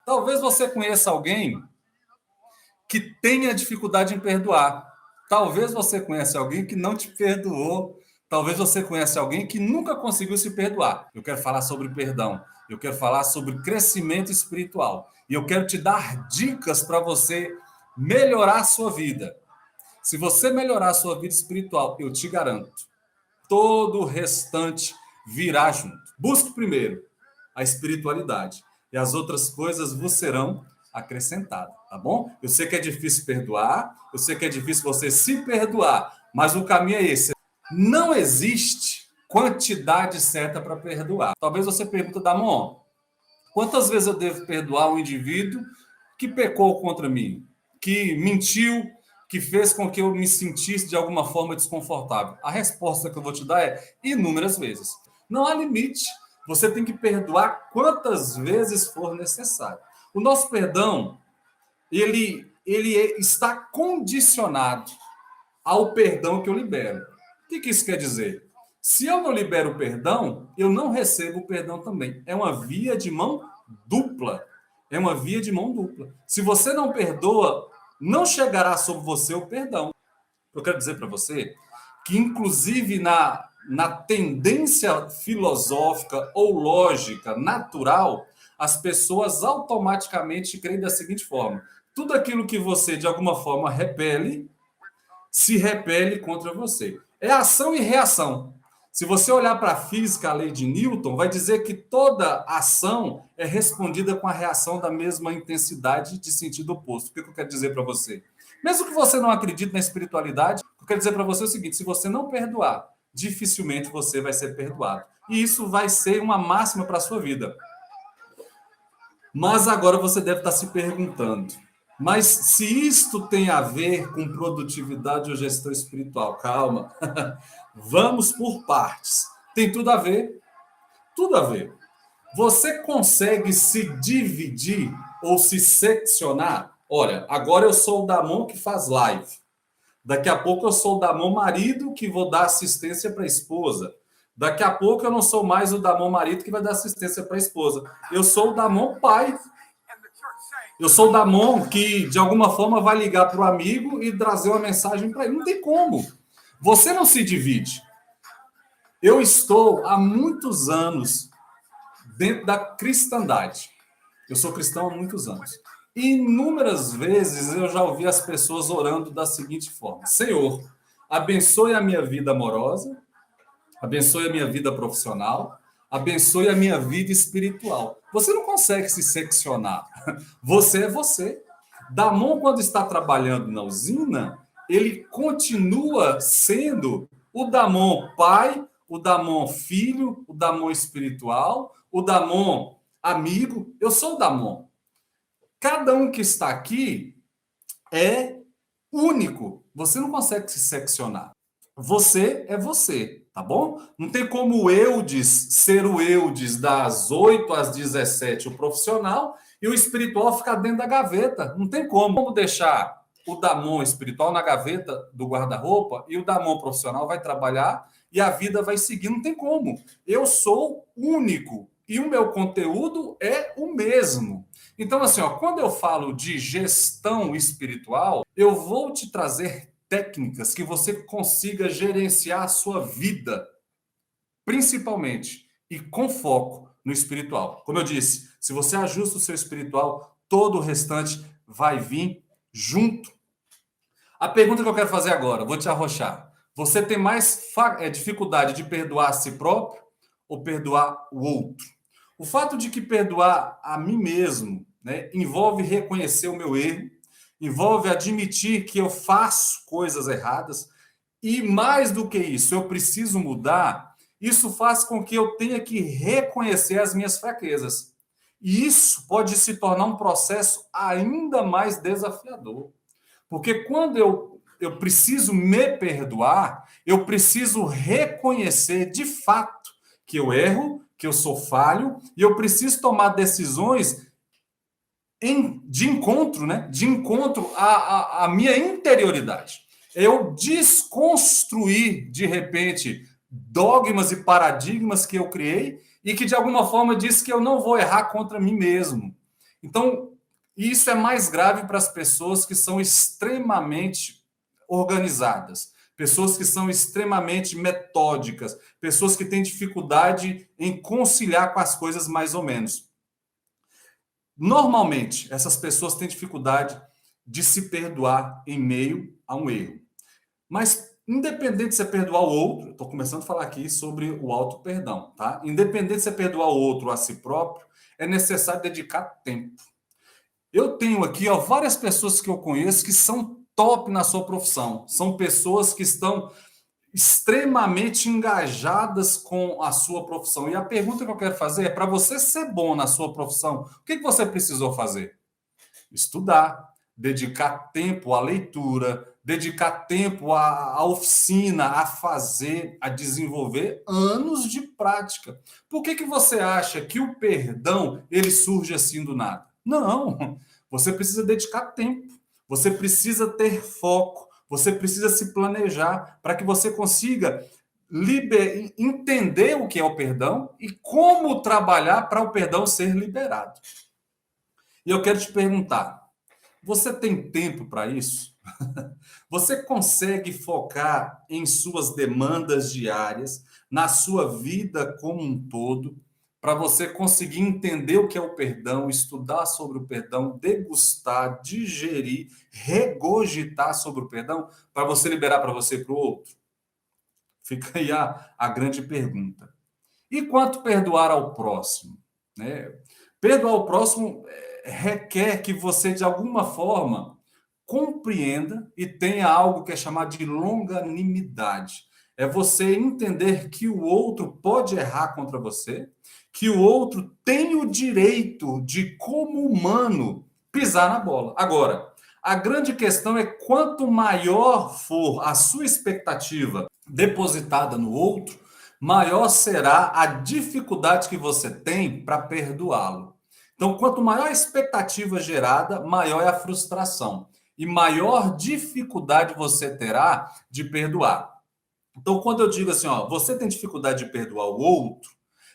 Talvez você conheça alguém que tenha dificuldade em perdoar. Talvez você conheça alguém que não te perdoou. Talvez você conheça alguém que nunca conseguiu se perdoar. Eu quero falar sobre perdão. Eu quero falar sobre crescimento espiritual. E eu quero te dar dicas para você melhorar a sua vida. Se você melhorar a sua vida espiritual, eu te garanto, todo o restante virá junto. Busque primeiro a espiritualidade e as outras coisas vos serão acrescentadas, tá bom? Eu sei que é difícil perdoar, eu sei que é difícil você se perdoar, mas o caminho é esse. Não existe quantidade certa para perdoar. Talvez você pergunte, Damon, quantas vezes eu devo perdoar um indivíduo que pecou contra mim, que mentiu, que fez com que eu me sentisse de alguma forma desconfortável? A resposta que eu vou te dar é inúmeras vezes. Não há limite. Você tem que perdoar quantas vezes for necessário. O nosso perdão, ele está condicionado ao perdão que eu libero. O que isso quer dizer? Se eu não libero o perdão, eu não recebo o perdão também. É uma via de mão dupla. É uma via de mão dupla. Se você não perdoa, não chegará sobre você o perdão. Eu quero dizer para você que, inclusive, na tendência filosófica ou lógica natural, as pessoas automaticamente creem da seguinte forma: tudo aquilo que você, de alguma forma, repele, se repele contra você. É ação e reação. Se você olhar para a física, a lei de Newton, vai dizer que toda ação é respondida com a reação da mesma intensidade de sentido oposto. O que eu quero dizer para você? Mesmo que você não acredite na espiritualidade, eu quero dizer para você o seguinte: se você não perdoar, dificilmente você vai ser perdoado. E isso vai ser uma máxima para a sua vida. Mas agora você deve estar se perguntando, mas se isto tem a ver com produtividade ou gestão espiritual? Calma, vamos por partes. Tem tudo a ver? Tudo a ver. Você consegue se dividir ou se seccionar? Olha, agora eu sou o Damon que faz live. Daqui a pouco eu sou o Damon marido que vou dar assistência para a esposa. Daqui a pouco eu não sou mais o Damon marido que vai dar assistência para a esposa. Eu sou o Damon pai. Eu sou o Damon que, de alguma forma, vai ligar para o amigo e trazer uma mensagem para ele. Não tem como. Você não se divide. Eu estou há muitos anos dentro da cristandade. Eu sou cristão há muitos anos. Inúmeras vezes eu já ouvi as pessoas orando da seguinte forma: Senhor, abençoe a minha vida amorosa, abençoe a minha vida profissional, abençoe a minha vida espiritual. Você não consegue se seccionar. Você é você. Damon, quando está trabalhando na usina, ele continua sendo o Damon pai, o Damon filho, o Damon espiritual, o Damon amigo. Eu sou o Damon. Cada um que está aqui é único. Você não consegue se seccionar. Você é você, tá bom? Não tem como o Eudes ser o Eudes das 8 às 17, o profissional, e o espiritual ficar dentro da gaveta. Não tem como deixar o Damon espiritual na gaveta do guarda-roupa e o Damon profissional vai trabalhar e a vida vai seguir. Não tem como. Eu sou único e o meu conteúdo é o mesmo. Então, assim, ó, quando eu falo de gestão espiritual, eu vou te trazer técnicas que você consiga gerenciar a sua vida, principalmente, e com foco no espiritual. Como eu disse, se você ajusta o seu espiritual, todo o restante vai vir junto. A pergunta que eu quero fazer agora, vou te arrochar. Você tem mais dificuldade de perdoar a si próprio ou perdoar o outro? O fato de que perdoar a mim mesmo, né, envolve reconhecer o meu erro, envolve admitir que eu faço coisas erradas e, mais do que isso, eu preciso mudar. Isso faz com que eu tenha que reconhecer as minhas fraquezas. E isso pode se tornar um processo ainda mais desafiador. Porque quando eu preciso me perdoar, eu preciso reconhecer de fato que eu erro, que eu sou falho, e eu preciso tomar decisões de encontro, né? De encontro à minha interioridade. Eu desconstruir, de repente, dogmas e paradigmas que eu criei e que, de alguma forma, diz que eu não vou errar contra mim mesmo. Então, isso é mais grave para as pessoas que são extremamente organizadas, pessoas que são extremamente metódicas, pessoas que têm dificuldade em conciliar com as coisas mais ou menos. Normalmente, essas pessoas têm dificuldade de se perdoar em meio a um erro. Mas, independente de você perdoar o outro, estou começando a falar aqui sobre o auto-perdão, tá? Independente de você perdoar o outro ou a si próprio, é necessário dedicar tempo. Eu tenho aqui, ó, várias pessoas que eu conheço que são top na sua profissão. São pessoas que estão extremamente engajadas com a sua profissão. E a pergunta que eu quero fazer é: para você ser bom na sua profissão, o que você precisou fazer? Estudar, dedicar tempo à leitura, dedicar tempo à oficina, a fazer, a desenvolver anos de prática. Por que você acha que o perdão ele surge assim do nada? Não, você precisa dedicar tempo, você precisa ter foco, você precisa se planejar para que você consiga entender o que é o perdão e como trabalhar para o perdão ser liberado. E eu quero te perguntar, você tem tempo para isso? Você consegue focar em suas demandas diárias, na sua vida como um todo, para você conseguir entender o que é o perdão, estudar sobre o perdão, degustar, digerir, regurgitar sobre o perdão, para você liberar para você e para o outro? Fica aí a grande pergunta. E quanto perdoar ao próximo? Né? Perdoar ao próximo requer que você, de alguma forma, compreenda e tenha algo que é chamado de longanimidade. É você entender que o outro pode errar contra você, que o outro tem o direito de, como humano, pisar na bola. Agora, a grande questão é quanto maior for a sua expectativa depositada no outro, maior será a dificuldade que você tem para perdoá-lo. Então, quanto maior a expectativa gerada, maior é a frustração e maior dificuldade você terá de perdoar. Então, quando eu digo assim, ó, você tem dificuldade de perdoar o outro,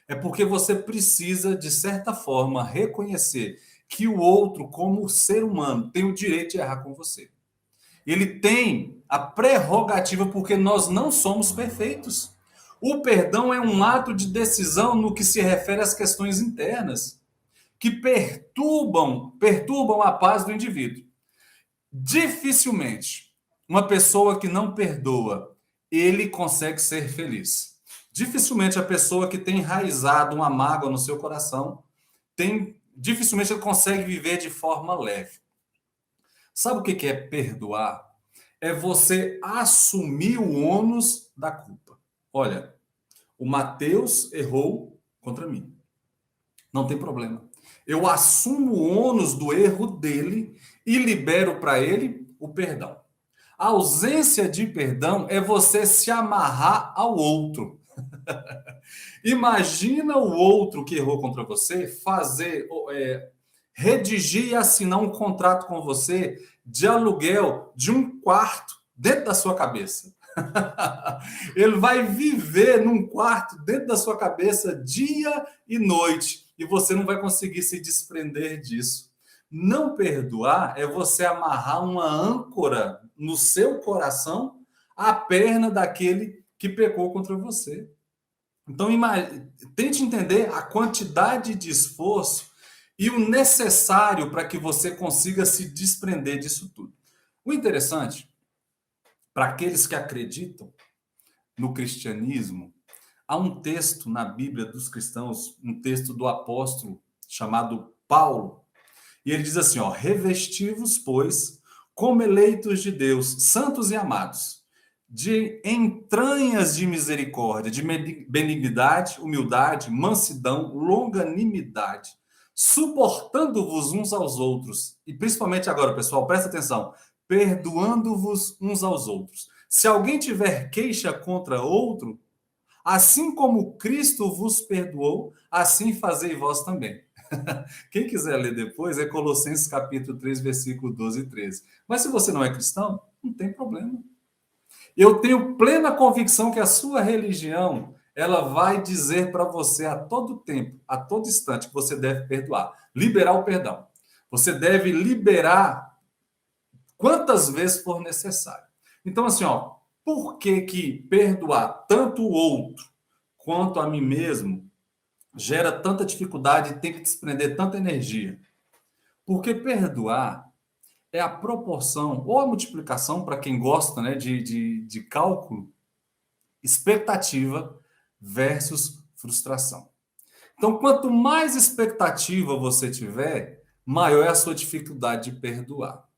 é porque você precisa, de certa forma, reconhecer que o outro, como ser humano, tem o direito de errar com você. Ele tem a prerrogativa porque nós não somos perfeitos. O perdão é um ato de decisão no que se refere às questões internas, que perturbam a paz do indivíduo. Dificilmente uma pessoa que não perdoa, ele consegue ser feliz. Dificilmente a pessoa que tem enraizado uma mágoa no seu coração, dificilmente ele consegue viver de forma leve. Sabe o que é perdoar? É você assumir o ônus da culpa. Olha, o Mateus errou contra mim. Não tem problema. Eu assumo o ônus do erro dele e libero para ele o perdão. A ausência de perdão é você se amarrar ao outro. Imagina o outro que errou contra você redigir e assinar um contrato com você de aluguel de um quarto dentro da sua cabeça. Ele vai viver num quarto dentro da sua cabeça dia e noite e você não vai conseguir se desprender disso. Não perdoar é você amarrar uma âncora no seu coração à perna daquele que pecou contra você. Então, tente entender a quantidade de esforço e o necessário para que você consiga se desprender disso tudo. O interessante, para aqueles que acreditam no cristianismo, há um texto na Bíblia dos cristãos, um texto do apóstolo chamado Paulo, e ele diz assim, ó, revesti-vos, pois, como eleitos de Deus, santos e amados, de entranhas de misericórdia, de benignidade, humildade, mansidão, longanimidade, suportando-vos uns aos outros. E principalmente agora, pessoal, presta atenção, perdoando-vos uns aos outros. Se alguém tiver queixa contra outro, assim como Cristo vos perdoou, assim fazei vós também. Quem quiser ler depois é Colossenses capítulo 3, versículo 12 e 13. Mas se você não é cristão, não tem problema. Eu tenho plena convicção que a sua religião, ela vai dizer para você a todo tempo, a todo instante, que você deve perdoar, liberar o perdão. Você deve liberar quantas vezes for necessário. Então, assim, ó, por que que perdoar tanto o outro quanto a mim mesmo gera tanta dificuldade e tem que desprender tanta energia? Porque perdoar é a proporção ou a multiplicação, para quem gosta, né, de cálculo, expectativa versus frustração. Então, quanto mais expectativa você tiver, maior é a sua dificuldade de perdoar.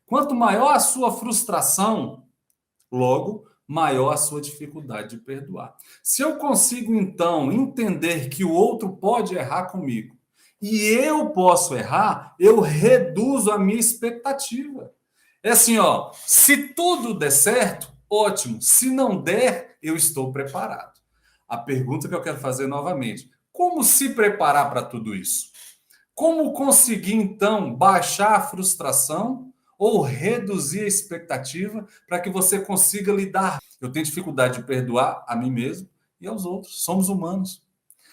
Quanto maior a sua frustração, logo, maior a sua dificuldade de perdoar. Se eu consigo, então, entender que o outro pode errar comigo e eu posso errar, eu reduzo a minha expectativa. É assim, ó, se tudo der certo, ótimo. Se não der, eu estou preparado. A pergunta que eu quero fazer novamente: como se preparar para tudo isso? Como conseguir, então, baixar a frustração ou reduzir a expectativa para que você consiga lidar? Eu tenho dificuldade de perdoar a mim mesmo e aos outros. Somos humanos.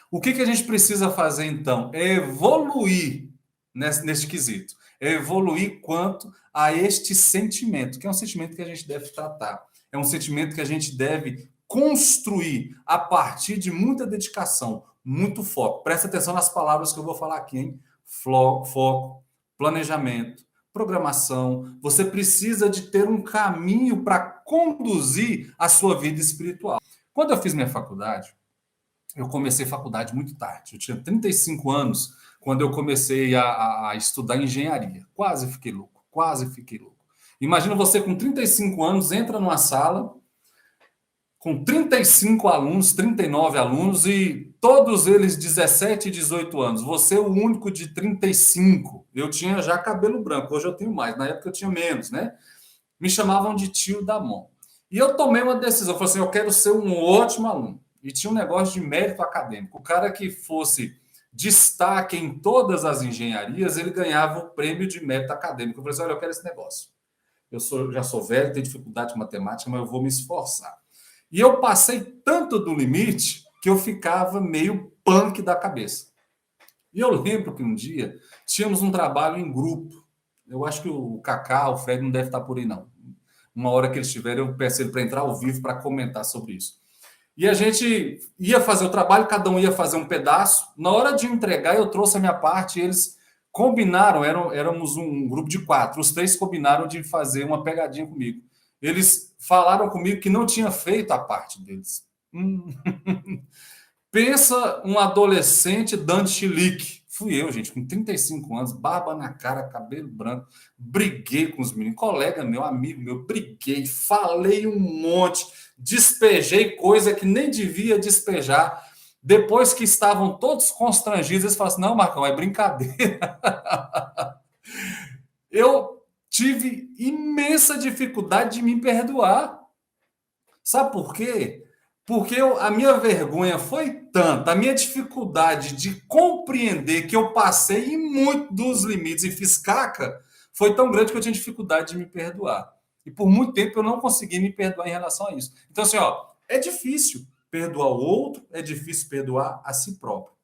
O que a gente precisa fazer, então? É evoluir nesse quesito. É evoluir quanto a este sentimento, que é um sentimento que a gente deve tratar. É um sentimento que a gente deve construir a partir de muita dedicação, muito foco. Presta atenção nas palavras que eu vou falar aqui, hein? Foco, planejamento, programação. Você precisa de ter um caminho para conduzir a sua vida espiritual. Quando eu fiz minha faculdade, eu comecei faculdade muito tarde. Eu tinha 35 anos quando eu comecei a estudar engenharia. Quase fiquei louco, quase fiquei louco. Imagina você com 35 anos, entra numa sala com 35 alunos, 39 alunos e todos eles 17 e 18 anos. Você é o único de 35. Eu tinha já cabelo branco, hoje eu tenho mais. Na época eu tinha menos, né? Me chamavam de tio da mão. E eu tomei uma decisão, eu falei assim, eu quero ser um ótimo aluno. E tinha um negócio de mérito acadêmico. O cara que fosse destaque em todas as engenharias, ele ganhava o prêmio de mérito acadêmico. Eu falei assim, olha, eu quero esse negócio. Já sou velho, tenho dificuldade com matemática, mas eu vou me esforçar. E eu passei tanto do limite que eu ficava meio punk da cabeça. E eu lembro que um dia tínhamos um trabalho em grupo. Eu acho que o Kaká, o Fred não deve estar por aí, não. Uma hora que eles estiverem, eu peço ele para entrar ao vivo para comentar sobre isso. E a gente ia fazer o trabalho, cada um ia fazer um pedaço. Na hora de entregar, eu trouxe a minha parte e eles combinaram, éramos um grupo de 4. Os 3 combinaram de fazer uma pegadinha comigo. Eles falaram comigo que não tinha feito a parte deles. Pensa um adolescente dando chilique. Fui eu, gente, com 35 anos, barba na cara, cabelo branco. Briguei com os meninos, colega meu, amigo meu, briguei, falei um monte, despejei coisa que nem devia despejar. Depois que estavam todos constrangidos, eles falaram assim, não, Marcão, é brincadeira. Eu tive imensa dificuldade de me perdoar. Sabe por quê? Porque a minha vergonha foi tanta, a minha dificuldade de compreender que eu passei muito dos limites e fiz caca foi tão grande que eu tinha dificuldade de me perdoar. E por muito tempo eu não consegui me perdoar em relação a isso. Então, assim, ó, é difícil perdoar o outro, é difícil perdoar a si próprio.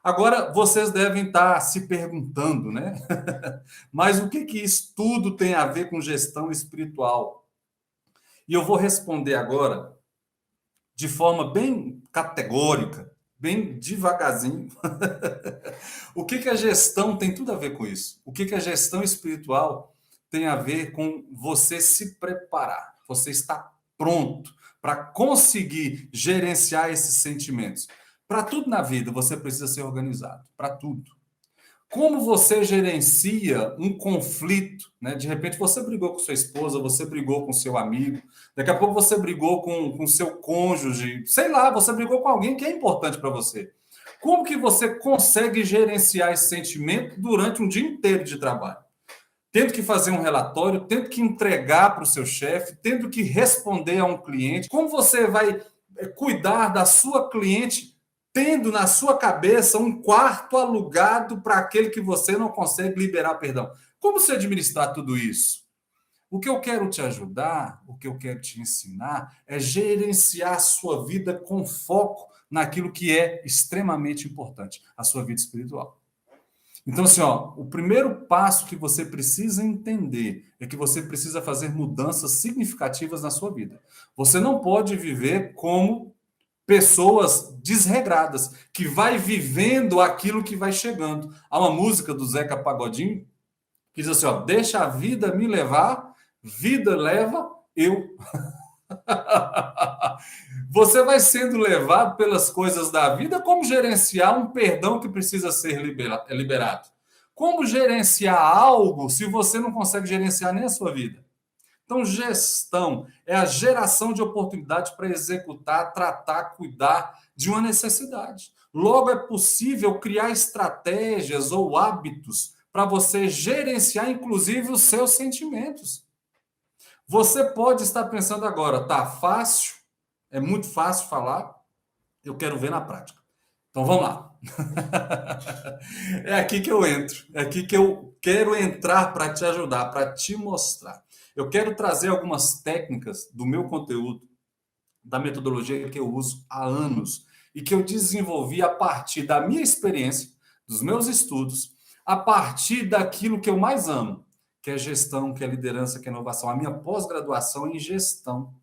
Agora, vocês devem estar se perguntando, né? Mas o que isso tudo tem a ver com gestão espiritual? E eu vou responder agora de forma bem categórica, bem devagarzinho. O que a gestão tem tudo a ver com isso? O que a gestão espiritual tem a ver com você se preparar, você estar pronto para conseguir gerenciar esses sentimentos. Para tudo na vida, você precisa ser organizado, para tudo. Como você gerencia um conflito, né? De repente você brigou com sua esposa, você brigou com seu amigo, daqui a pouco você brigou com seu cônjuge, sei lá, você brigou com alguém que é importante para você. Como que você consegue gerenciar esse sentimento durante um dia inteiro de trabalho? Tendo que fazer um relatório, tendo que entregar para o seu chefe, tendo que responder a um cliente. Como você vai cuidar da sua cliente tendo na sua cabeça um quarto alugado para aquele que você não consegue liberar perdão? Como você administrar tudo isso? O que eu quero te ajudar, o que eu quero te ensinar é gerenciar a sua vida com foco naquilo que é extremamente importante, a sua vida espiritual. Então, assim, ó, o primeiro passo que você precisa entender é que você precisa fazer mudanças significativas na sua vida. Você não pode viver como pessoas desregradas, que vai vivendo aquilo que vai chegando. Há uma música do Zeca Pagodinho que diz assim, ó, deixa a vida me levar, vida leva eu. Você vai sendo levado pelas coisas da vida, como gerenciar um perdão que precisa ser liberado? Como gerenciar algo se você não consegue gerenciar nem a sua vida? Então, gestão é a geração de oportunidades para executar, tratar, cuidar de uma necessidade. Logo, é possível criar estratégias ou hábitos para você gerenciar, inclusive, os seus sentimentos. Você pode estar pensando agora, tá fácil, é muito fácil falar, eu quero ver na prática. Então vamos lá. É aqui que eu entro, é aqui que eu quero entrar para te ajudar, para te mostrar. Eu quero trazer algumas técnicas do meu conteúdo, da metodologia que eu uso há anos e que eu desenvolvi a partir da minha experiência, dos meus estudos, a partir daquilo que eu mais amo, que é gestão, que é liderança, que é inovação. A minha pós-graduação em gestão,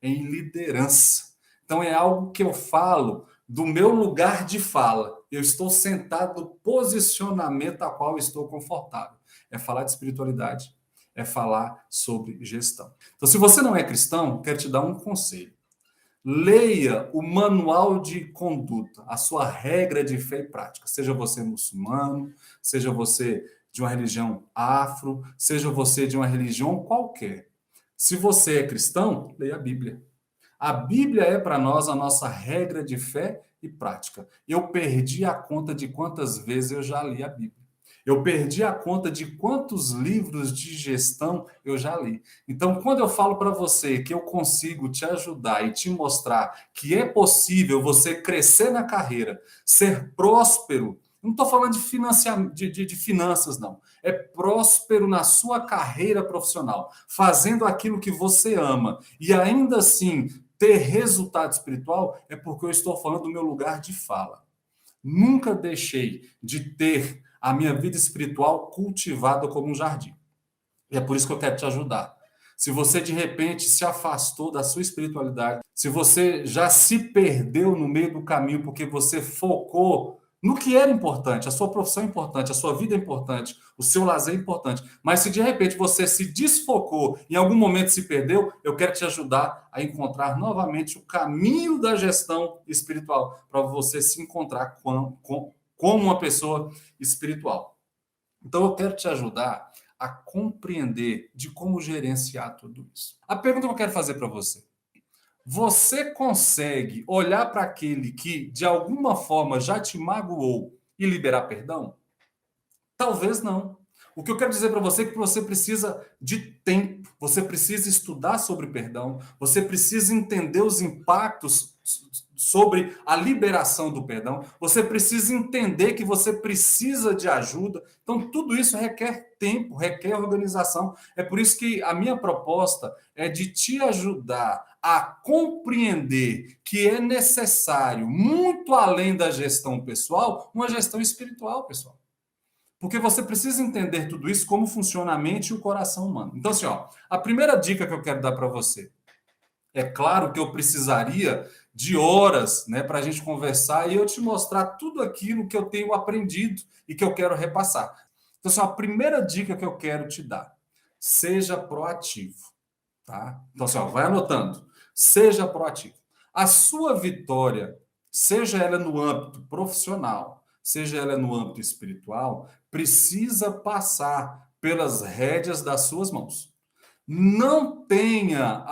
em liderança. Então é algo que eu falo do meu lugar de fala. Eu estou sentado no posicionamento a qual estou confortável. É falar de espiritualidade, é falar sobre gestão. Então, se você não é cristão, quero te dar um conselho. Leia o manual de conduta, a sua regra de fé e prática. Seja você muçulmano, seja você de uma religião afro, seja você de uma religião qualquer. Se você é cristão, leia a Bíblia. A Bíblia é para nós a nossa regra de fé e prática. Eu perdi a conta de quantas vezes eu já li a Bíblia. Eu perdi a conta de quantos livros de gestão eu já li. Então, quando eu falo para você que eu consigo te ajudar e te mostrar que é possível você crescer na carreira, ser próspero, não estou falando de, de finanças, não. É próspero na sua carreira profissional, fazendo aquilo que você ama e ainda assim ter resultado espiritual, é porque eu estou falando do meu lugar de fala. Nunca deixei de ter a minha vida espiritual cultivada como um jardim. E é por isso que eu quero te ajudar. Se você de repente se afastou da sua espiritualidade, se você já se perdeu no meio do caminho porque você focou no que era importante, a sua profissão é importante, a sua vida é importante, o seu lazer é importante, mas se de repente você se desfocou, em algum momento se perdeu, eu quero te ajudar a encontrar novamente o caminho da gestão espiritual, para você se encontrar como uma pessoa espiritual. Então eu quero te ajudar a compreender de como gerenciar tudo isso. A pergunta que eu quero fazer para você: você consegue olhar para aquele que de alguma forma já te magoou e liberar perdão? Talvez não. O que eu quero dizer para você é que você precisa de tempo, você precisa estudar sobre perdão, você precisa entender os impactos sobre a liberação do perdão, você precisa entender que você precisa de ajuda. Então, tudo isso requer tempo, requer organização. É por isso que a minha proposta é de te ajudar a compreender que é necessário, muito além da gestão pessoal, uma gestão espiritual, pessoal. Porque você precisa entender tudo isso, como funciona a mente e o coração humano. Então, assim, ó, a primeira dica que eu quero dar para você, é claro que eu precisaria de horas, né, para a gente conversar e eu te mostrar tudo aquilo que eu tenho aprendido e que eu quero repassar. Então, assim, a primeira dica que eu quero te dar, seja proativo, tá? Então, assim, ó, vai anotando, seja proativo. A sua vitória, seja ela no âmbito profissional, seja ela no âmbito espiritual, precisa passar pelas rédeas das suas mãos. Não tenha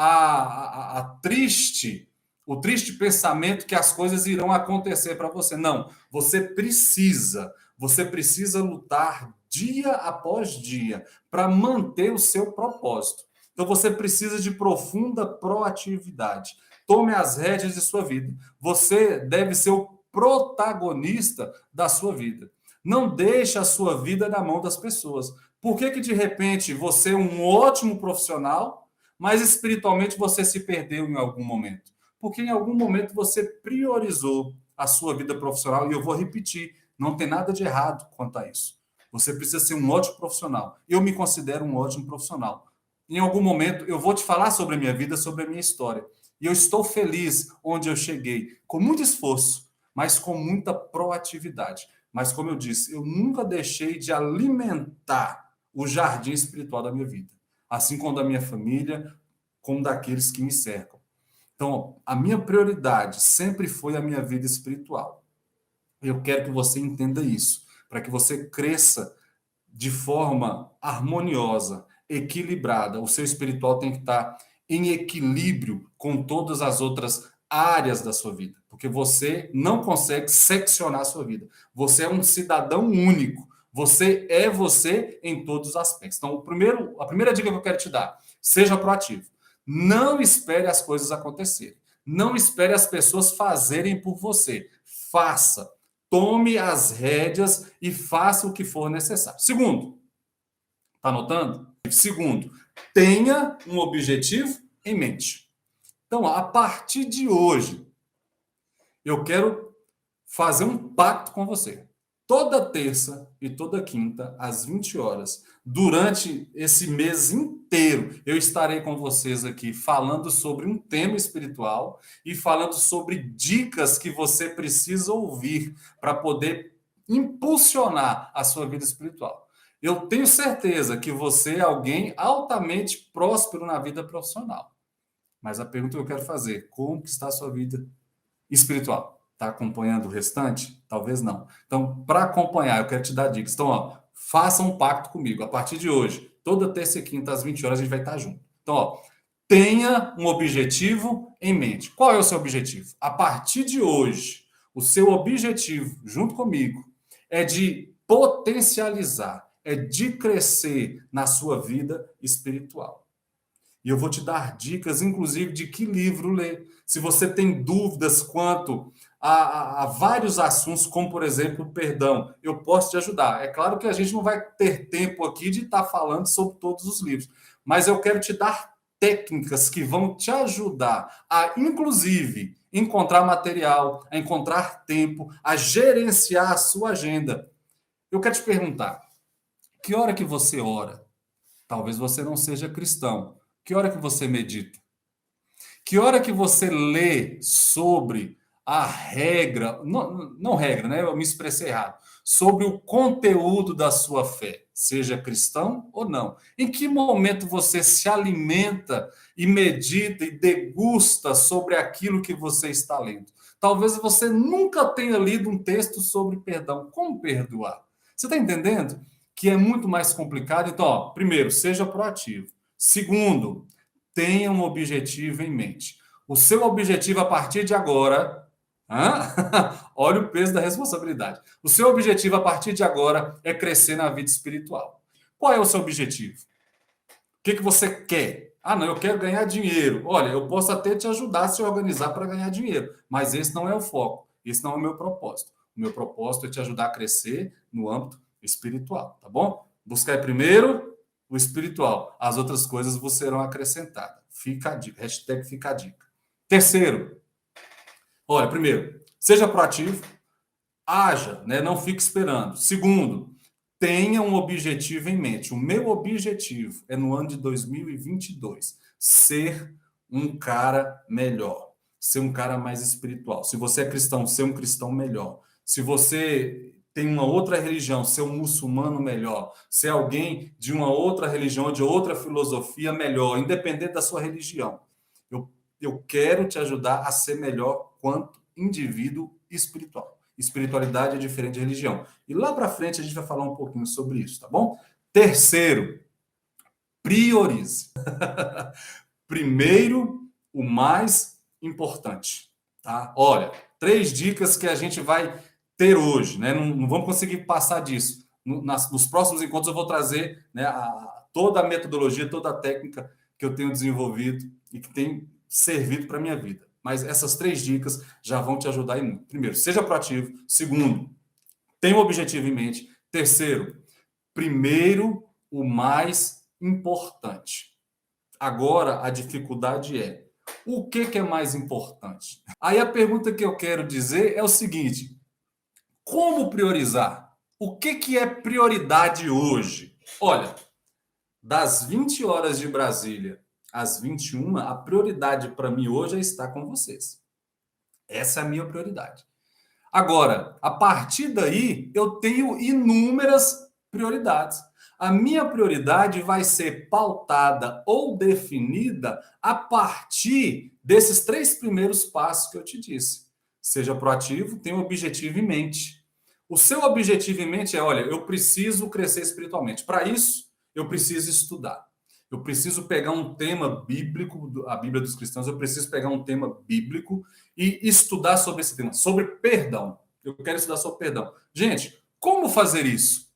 o triste pensamento que as coisas irão acontecer para você. Não, você precisa lutar dia após dia para manter o seu propósito. Então você precisa de profunda proatividade. Tome as rédeas de sua vida. Você deve ser o protagonista da sua vida. Não deixe a sua vida na mão das pessoas. Por que que de repente você é um ótimo profissional, mas espiritualmente você se perdeu em algum momento? Porque em algum momento você priorizou a sua vida profissional, e eu vou repetir, não tem nada de errado quanto a isso. Você precisa ser um ótimo profissional. Eu me considero um ótimo profissional. Em algum momento, eu vou te falar sobre a minha vida, sobre a minha história. E eu estou feliz onde eu cheguei, com muito esforço, mas com muita proatividade. Mas, como eu disse, eu nunca deixei de alimentar o jardim espiritual da minha vida. Assim como da minha família, como daqueles que me cercam. Então, a minha prioridade sempre foi a minha vida espiritual. Eu quero que você entenda isso, para que você cresça de forma harmoniosa, equilibrada. O seu espiritual tem que estar em equilíbrio com todas as outras áreas da sua vida, porque você não consegue seccionar a sua vida. Você é um cidadão único. Você é você em todos os aspectos. Então, a primeira dica que eu quero te dar, seja proativo. Não espere as coisas acontecerem. Não espere as pessoas fazerem por você. Faça. Tome as rédeas e faça o que for necessário. Segundo, está anotando? Segundo, tenha um objetivo em mente. Então, a partir de hoje, eu quero fazer um pacto com você. Toda terça e toda quinta, às 20 horas, durante esse mês inteiro, eu estarei com vocês aqui falando sobre um tema espiritual e falando sobre dicas que você precisa ouvir para poder impulsionar a sua vida espiritual. Eu tenho certeza que você é alguém altamente próspero na vida profissional. Mas a pergunta que eu quero fazer, como que está a sua vida espiritual? Está acompanhando o restante? Talvez não. Então, para acompanhar, eu quero te dar dicas. Então, ó, faça um pacto comigo. A partir de hoje, toda terça e quinta, às 20 horas, a gente vai estar junto. Então, ó, tenha um objetivo em mente. Qual é o seu objetivo? A partir de hoje, o seu objetivo, junto comigo, é de potencializar, é de crescer na sua vida espiritual. E eu vou te dar dicas, inclusive, de que livro ler. Se você tem dúvidas quanto a vários assuntos, como, por exemplo, o perdão, eu posso te ajudar. É claro que a gente não vai ter tempo aqui de estar falando sobre todos os livros, mas eu quero te dar técnicas que vão te ajudar a, inclusive, encontrar material, a encontrar tempo, a gerenciar a sua agenda. Eu quero te perguntar, que hora que você ora? Talvez você não seja cristão. Que hora que você medita? Que hora que você lê sobre a regra, não regra, né? Eu me expressei errado. Sobre o conteúdo da sua fé, seja cristão ou não. Em que momento você se alimenta e medita e degusta sobre aquilo que você está lendo? Talvez você nunca tenha lido um texto sobre perdão. Como perdoar? Você está entendendo que é muito mais complicado? Então, ó, primeiro, seja proativo. Segundo, tenha um objetivo em mente. O seu objetivo a partir de agora. Olha o peso da responsabilidade. O seu objetivo a partir de agora é crescer na vida espiritual. Qual é o seu objetivo? O que você quer? Ah, não, eu quero ganhar dinheiro. Olha, eu posso até te ajudar a se organizar para ganhar dinheiro, mas esse não é o foco. Esse não é o meu propósito. O meu propósito é te ajudar a crescer no âmbito espiritual, tá bom? Buscar primeiro o espiritual. As outras coisas vos serão acrescentadas. Fica a dica. Hashtag fica a dica. Terceiro, olha, primeiro, seja proativo, haja, né? Não fique esperando. Segundo, tenha um objetivo em mente. O meu objetivo é no ano de 2022 ser um cara melhor, ser um cara mais espiritual. Se você é cristão, ser um cristão melhor. Se você tem uma outra religião, ser um muçulmano melhor, ser alguém de uma outra religião, de outra filosofia melhor, independente da sua religião. Eu quero te ajudar a ser melhor quanto indivíduo espiritual. Espiritualidade é diferente de religião. E lá para frente a gente vai falar um pouquinho sobre isso, tá bom? Terceiro, priorize. Primeiro, o mais importante, tá? Olha, 3 dicas que a gente vai ter hoje, né? Não vamos conseguir passar disso. Nos próximos encontros eu vou trazer, né, toda a metodologia, toda a técnica que eu tenho desenvolvido e que tem servido para a minha vida. Mas essas 3 dicas já vão te ajudar em muito. Primeiro, seja proativo. Segundo, tenha um objetivo em mente. Terceiro, primeiro, o mais importante. Agora, a dificuldade é, o que é mais importante? Aí a pergunta que eu quero dizer é o seguinte, como priorizar? O que é prioridade hoje? Olha, das 20 horas de Brasília às 21, a prioridade para mim hoje é estar com vocês. Essa é a minha prioridade. Agora, a partir daí, eu tenho inúmeras prioridades. A minha prioridade vai ser pautada ou definida a partir desses 3 primeiros passos que eu te disse. Seja proativo, tenha um objetivo em mente. O seu objetivo em mente é, olha, eu preciso crescer espiritualmente. Para isso, eu preciso estudar. Eu preciso pegar um tema bíblico, a Bíblia dos cristãos, eu preciso pegar um tema bíblico e estudar sobre esse tema, sobre perdão. Eu quero estudar sobre perdão. Gente, como fazer isso?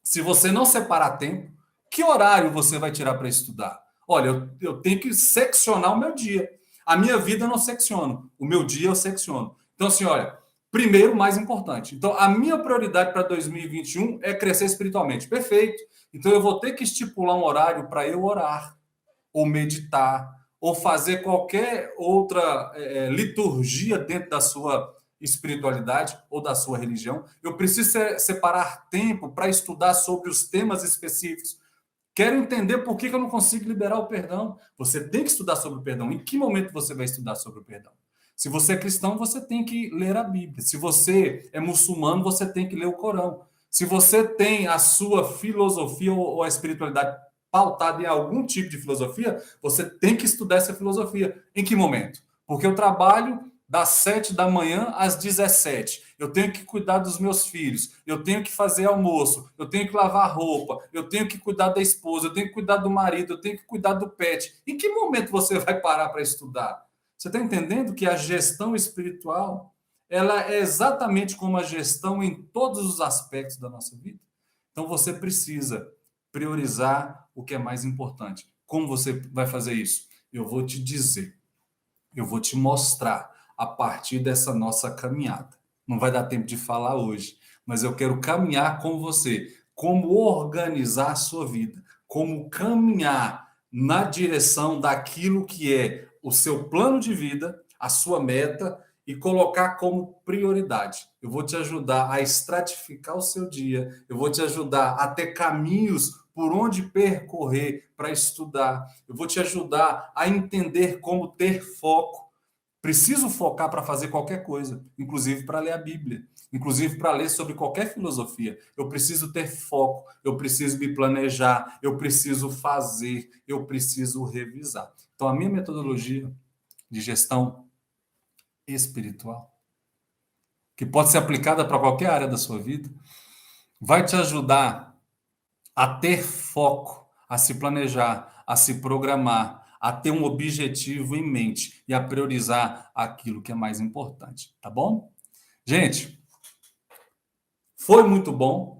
Se você não separar tempo, que horário você vai tirar para estudar? Olha, eu tenho que seccionar o meu dia. A minha vida eu não secciono, o meu dia eu secciono. Então, assim, olha, primeiro, mais importante. Então, a minha prioridade para 2021 é crescer espiritualmente. Perfeito. Então, eu vou ter que estipular um horário para eu orar, ou meditar, ou fazer qualquer outra liturgia dentro da sua espiritualidade ou da sua religião. Eu preciso separar tempo para estudar sobre os temas específicos. Quero entender por que eu não consigo liberar o perdão. Você tem que estudar sobre o perdão. Em que momento você vai estudar sobre o perdão? Se você é cristão, você tem que ler a Bíblia. Se você é muçulmano, você tem que ler o Corão. Se você tem a sua filosofia ou a espiritualidade pautada em algum tipo de filosofia, você tem que estudar essa filosofia. Em que momento? Porque eu trabalho das 7 da manhã às 17. Eu tenho que cuidar dos meus filhos, eu tenho que fazer almoço, eu tenho que lavar roupa, eu tenho que cuidar da esposa, eu tenho que cuidar do marido, eu tenho que cuidar do pet. Em que momento você vai parar para estudar? Você está entendendo que a gestão espiritual ela é exatamente como a gestão em todos os aspectos da nossa vida? Então você precisa priorizar o que é mais importante. Como você vai fazer isso? Eu vou te dizer, eu vou te mostrar a partir dessa nossa caminhada. Não vai dar tempo de falar hoje, mas eu quero caminhar com você, como organizar a sua vida, como caminhar na direção daquilo que é o seu plano de vida, a sua meta e colocar como prioridade. Eu vou te ajudar a estratificar o seu dia, eu vou te ajudar a ter caminhos por onde percorrer para estudar, eu vou te ajudar a entender como ter foco. Preciso focar para fazer qualquer coisa, inclusive para ler a Bíblia, inclusive para ler sobre qualquer filosofia. Eu preciso ter foco, eu preciso me planejar, eu preciso fazer, eu preciso revisar. Então, a minha metodologia de gestão espiritual, que pode ser aplicada para qualquer área da sua vida, vai te ajudar a ter foco, a se planejar, a se programar, a ter um objetivo em mente e a priorizar aquilo que é mais importante, tá bom? Gente, foi muito bom.